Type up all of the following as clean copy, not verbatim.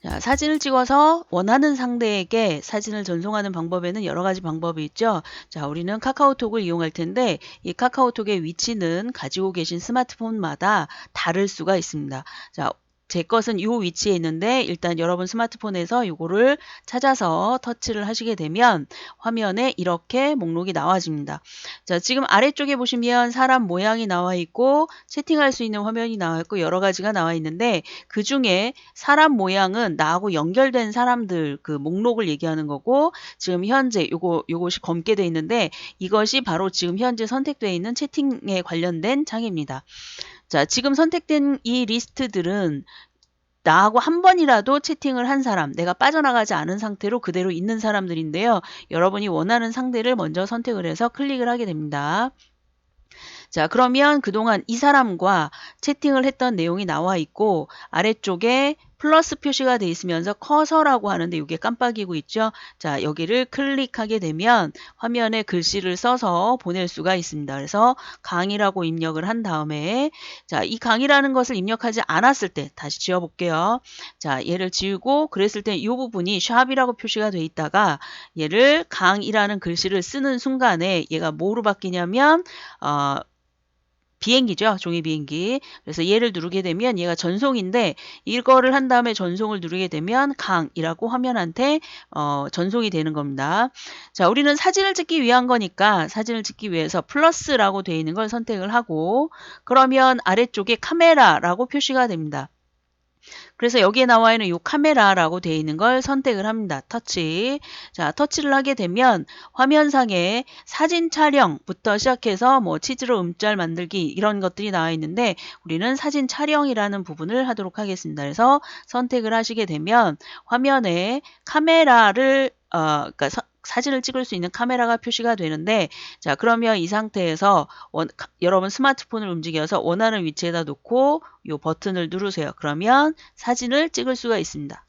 자, 사진을 찍어서 원하는 상대에게 사진을 전송하는 방법에는 여러 가지 방법이 있죠. 자, 우리는 카카오톡을 이용할 텐데 이 카카오톡의 위치는 가지고 계신 스마트폰마다 다를 수가 있습니다. 자, 제 것은 이 위치에 있는데 일단 여러분 스마트폰에서 이거를 찾아서 터치를 하시게 되면 화면에 이렇게 목록이 나와집니다. 자, 지금 아래쪽에 보시면 사람 모양이 나와 있고 채팅할 수 있는 화면이 나와 있고 여러 가지가 나와 있는데 그 중에 사람 모양은 나하고 연결된 사람들 그 목록을 얘기하는 거고 지금 현재 요것이 검게 돼 있는데 이것이 바로 지금 현재 선택되어 있는 채팅에 관련된 창입니다. 자, 지금 선택된 이 리스트들은 나하고 한 번이라도 채팅을 한 사람, 내가 빠져나가지 않은 상태로 그대로 있는 사람들인데요. 여러분이 원하는 상대를 먼저 선택을 해서 클릭을 하게 됩니다. 자, 그러면 그동안 이 사람과 채팅을 했던 내용이 나와 있고 아래쪽에 플러스 표시가 돼 있으면서 커서라고 하는데 이게 깜빡이고 있죠. 자, 여기를 클릭하게 되면 화면에 글씨를 써서 보낼 수가 있습니다. 그래서 강의라고 입력을 한 다음에 자, 이 강의라는 것을 입력하지 않았을 때 다시 지워볼게요. 자, 얘를 지우고 그랬을 때 이 부분이 샵이라고 표시가 돼 있다가 얘를 강이라는 글씨를 쓰는 순간에 얘가 뭐로 바뀌냐면 비행기죠. 종이 비행기. 그래서 얘를 누르게 되면 얘가 전송인데 이거를 한 다음에 전송을 누르게 되면 강이라고 화면한테 전송이 되는 겁니다. 자, 우리는 사진을 찍기 위한 거니까 사진을 찍기 위해서 플러스라고 되어 있는 걸 선택을 하고 그러면 아래쪽에 카메라라고 표시가 됩니다. 그래서 여기에 나와 있는 이 카메라라고 되어 있는 걸 선택을 합니다. 터치. 자, 터치를 하게 되면 화면상에 사진 촬영부터 시작해서 뭐 치즈로 음짤 만들기 이런 것들이 나와 있는데 우리는 사진 촬영이라는 부분을 하도록 하겠습니다. 그래서 선택을 하시게 되면 화면에 카메라를 그러니까 사진을 찍을 수 있는 카메라가 표시가 되는데 자, 그러면 이 상태에서 여러분 스마트폰을 움직여서 원하는 위치에다 놓고 이 버튼을 누르세요. 그러면 사진을 찍을 수가 있습니다.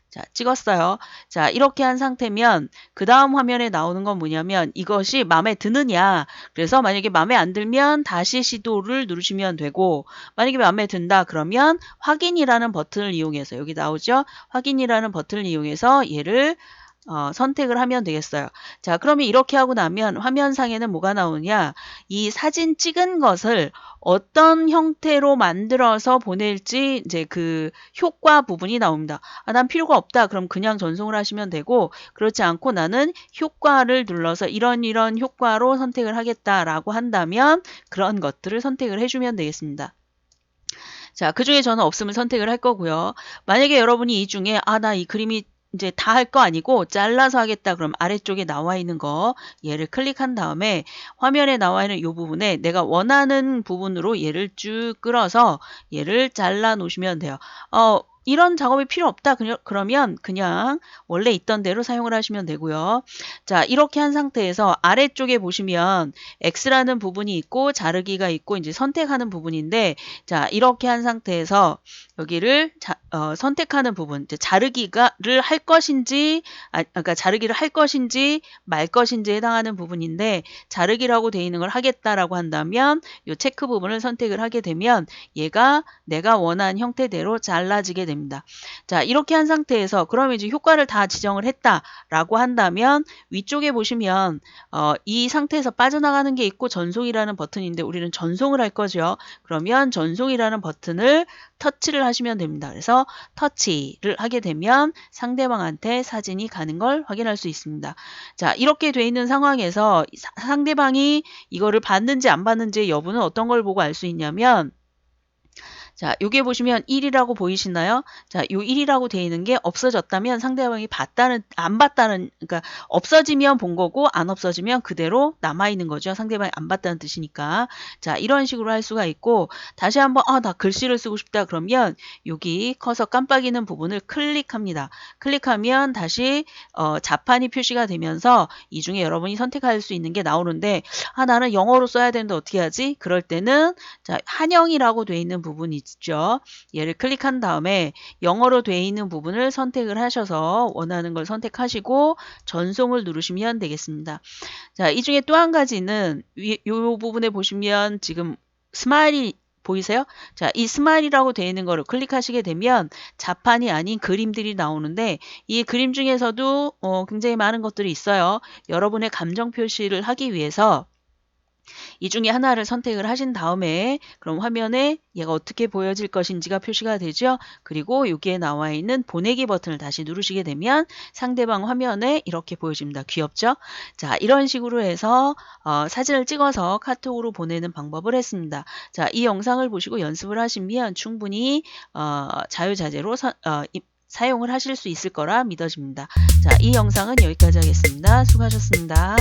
자, 찍었어요. 자, 이렇게 한 상태면 그 다음 화면에 나오는 건 뭐냐면 이것이 마음에 드느냐. 그래서 만약에 마음에 안 들면 다시 시도를 누르시면 되고 만약에 마음에 든다 그러면 확인이라는 버튼을 이용해서 여기 나오죠. 확인이라는 버튼을 이용해서 얘를 선택을 하면 되겠어요. 자, 그러면 이렇게 하고 나면 화면상에는 뭐가 나오냐? 이 사진 찍은 것을 어떤 형태로 만들어서 보낼지 이제 그 효과 부분이 나옵니다. 아, 난 필요가 없다. 그럼 그냥 전송을 하시면 되고 그렇지 않고 나는 효과를 눌러서 이런 효과로 선택을 하겠다라고 한다면 그런 것들을 선택을 해주면 되겠습니다. 자, 그 중에 저는 없음을 선택을 할 거고요. 만약에 여러분이 이 중에 나 이 그림이 이제 다 할 거 아니고 잘라서 하겠다. 그럼 아래쪽에 나와 있는 거 얘를 클릭한 다음에 화면에 나와 있는 이 부분에 내가 원하는 부분으로 얘를 쭉 끌어서 얘를 잘라 놓으시면 돼요. 이런 작업이 필요 없다. 그러면 그냥 원래 있던 대로 사용을 하시면 되고요. 자, 이렇게 한 상태에서 아래쪽에 보시면 X라는 부분이 있고 자르기가 있고 이제 선택하는 부분인데 자, 이렇게 한 상태에서 여기를 선택하는 부분, 이제 자르기를 할 것인지, 그러니까 자르기를 할 것인지 말 것인지에 해당하는 부분인데 자르기라고 되어 있는 걸 하겠다라고 한다면 이 체크 부분을 선택을 하게 되면 얘가 내가 원하는 형태대로 잘라지게 됩니다. 자, 이렇게 한 상태에서 그러면 이제 효과를 다 지정을 했다라고 한다면 위쪽에 보시면 이 상태에서 빠져나가는 게 있고 전송이라는 버튼인데 우리는 전송을 할 거죠. 그러면 전송이라는 버튼을 터치를 하시면 됩니다. 그래서 터치를 하게 되면 상대방한테 사진이 가는 걸 확인할 수 있습니다. 자, 이렇게 돼 있는 상황에서 상대방이 이거를 받는지 안 받는지의 여부는 어떤 걸 보고 알 수 있냐면 자, 요게 보시면 1이라고 보이시나요? 자, 요 1이라고 되어 있는 게 없어졌다면 상대방이 안 봤다는, 그러니까 없어지면 본 거고 안 없어지면 그대로 남아있는 거죠. 상대방이 안 봤다는 뜻이니까. 자, 이런 식으로 할 수가 있고, 다시 한번, 나 글씨를 쓰고 싶다. 그러면 여기 커서 깜빡이는 부분을 클릭합니다. 클릭하면 다시, 자판이 표시가 되면서 이 중에 여러분이 선택할 수 있는 게 나오는데, 나는 영어로 써야 되는데 어떻게 하지? 그럴 때는, 자, 한영이라고 되어 있는 부분이 있죠. 얘를 클릭한 다음에 영어로 되어 있는 부분을 선택을 하셔서 원하는 걸 선택하시고 전송을 누르시면 되겠습니다. 자, 이 중에 또 한 가지는 이 부분에 보시면 지금 스마일이 보이세요? 자, 이 스마일이라고 되어 있는 거를 클릭하시게 되면 자판이 아닌 그림들이 나오는데 이 그림 중에서도 굉장히 많은 것들이 있어요. 여러분의 감정 표시를 하기 위해서 이 중에 하나를 선택을 하신 다음에 그럼 화면에 얘가 어떻게 보여질 것인지가 표시가 되죠. 그리고 여기에 나와 있는 보내기 버튼을 다시 누르시게 되면 상대방 화면에 이렇게 보여집니다. 귀엽죠? 자, 이런 식으로 해서 사진을 찍어서 카톡으로 보내는 방법을 했습니다. 자, 이 영상을 보시고 연습을 하시면 충분히 자유자재로 사용을 하실 수 있을 거라 믿어집니다. 자, 이 영상은 여기까지 하겠습니다. 수고하셨습니다.